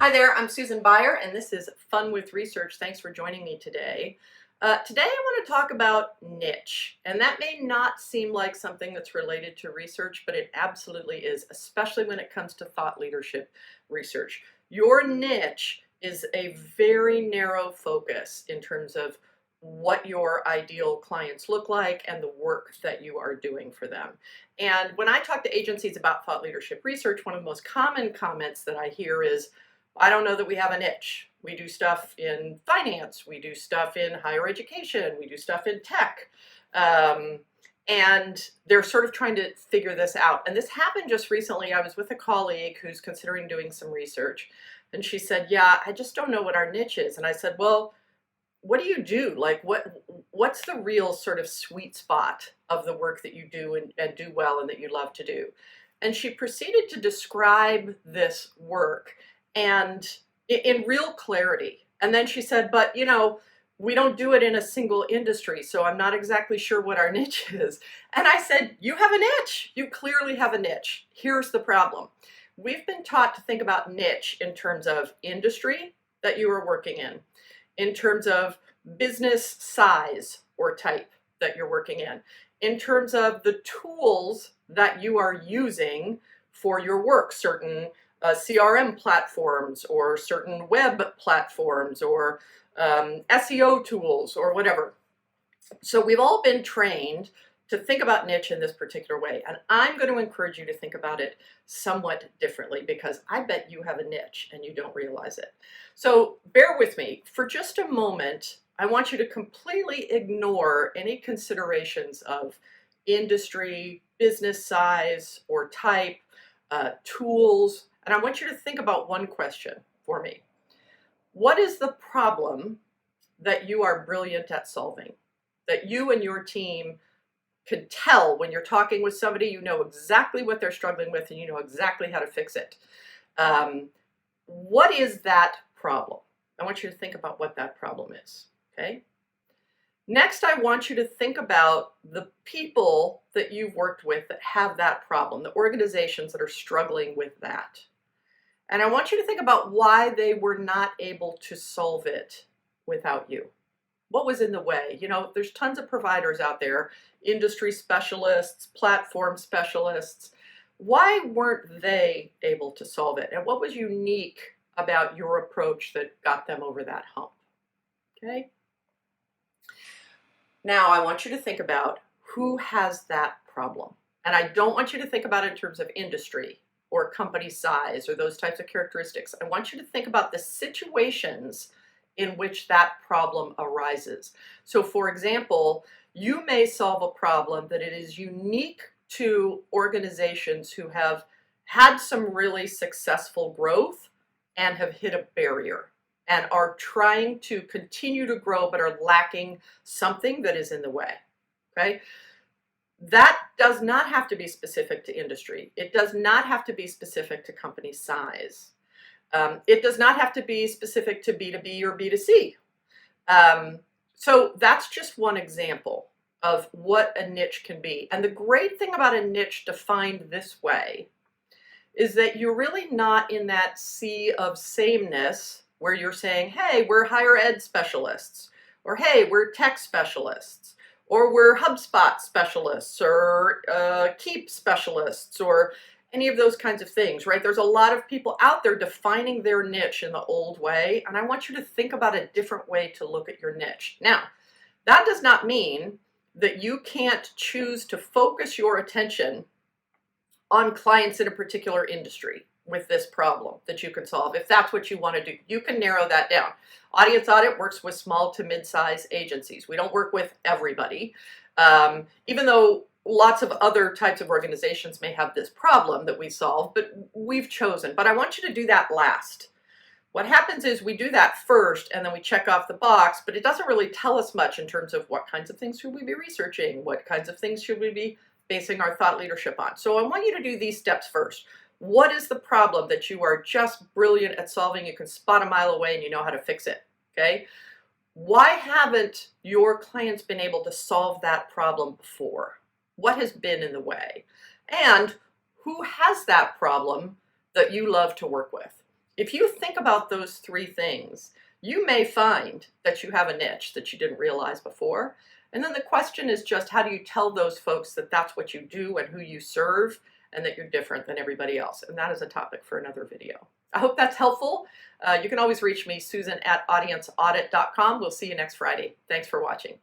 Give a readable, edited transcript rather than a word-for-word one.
Hi there, I'm Susan Beyer, and this is Fun with Research. Thanks for joining me today. Today I want to talk about niche, and that may not seem like something that's related to research, but it absolutely is, especially when it comes to thought leadership research. Your niche is a very narrow focus in terms of what your ideal clients look like and the work that you are doing for them. And when I talk to agencies about thought leadership research, one of the most common comments that I hear is, I don't know that we have a niche. We do stuff in finance, we do stuff in higher education, we do stuff in tech. And they're sort of trying to figure this out. And this happened just recently. I was with a colleague who's considering doing some research, and she said, yeah, I just don't know what our niche is. And I said, well, what do you do? Like, what's the real sort of sweet spot of the work that you do and do well and that you love to do? And she proceeded to describe this work and in real clarity. And then she said, but we don't do it in a single industry, so I'm not exactly sure what our niche is. And I said, you have a niche. You clearly have a niche. Here's the problem. We've been taught to think about niche in terms of industry that you are working in terms of business size or type that you're working in terms of the tools that you are using for your work, certain CRM platforms or certain web platforms or SEO tools or whatever. So we've all been trained to think about niche in this particular way. And I'm going to encourage you to think about it somewhat differently, because I bet you have a niche and you don't realize it. So bear with me for just a moment. I want you to completely ignore any considerations of industry, business size or type, tools. And I want you to think about one question for me. What is the problem that you are brilliant at solving? That you and your team can tell when you're talking with somebody, you know exactly what they're struggling with and you know exactly how to fix it. What is that problem? I want you to think about what that problem is, okay? Next, I want you to think about the people that you've worked with that have that problem, the organizations that are struggling with that. And I want you to think about why they were not able to solve it without you. What was in the way? There's tons of providers out there, industry specialists, platform specialists. Why weren't they able to solve it? And what was unique about your approach that got them over that hump? Okay? Now, I want you to think about who has that problem. And I don't want you to think about it in terms of industry or company size or those types of characteristics. I want you to think about the situations in which that problem arises. So for example, you may solve a problem that it is unique to organizations who have had some really successful growth and have hit a barrier and are trying to continue to grow but are lacking something that is in the way, okay? That does not have to be specific to industry. It does not have to be specific to company size. It does not have to be specific to B2B or B2C. So that's just one example of what a niche can be. And the great thing about a niche defined this way is that you're really not in that sea of sameness where you're saying, hey, we're higher ed specialists, or hey, we're tech specialists, or we're HubSpot specialists, or Keep specialists, or any of those kinds of things, right? There's a lot of people out there defining their niche in the old way, and I want you to think about a different way to look at your niche. Now, that does not mean that you can't choose to focus your attention on clients in a particular industry with this problem that you can solve. If that's what you want to do, you can narrow that down. Audience Audit works with small to mid-size agencies. We don't work with everybody, even though lots of other types of organizations may have this problem that we solve, but we've chosen. But I want you to do that last. What happens is we do that first and then we check off the box, but it doesn't really tell us much in terms of what kinds of things should we be researching, what kinds of things should we be basing our thought leadership on. So I want you to do these steps first. What is the problem that you are just brilliant at solving? You can spot a mile away and you know how to fix it, okay? Why haven't your clients been able to solve that problem before? What has been in the way? And who has that problem that you love to work with? If you think about those three things, you may find that you have a niche that you didn't realize before. And then the question is just, how do you tell those folks that that's what you do and who you serve and that you're different than everybody else? And that is a topic for another video. I hope that's helpful. You can always reach me, Susan at audienceaudit.com. We'll see you next Friday. Thanks for watching.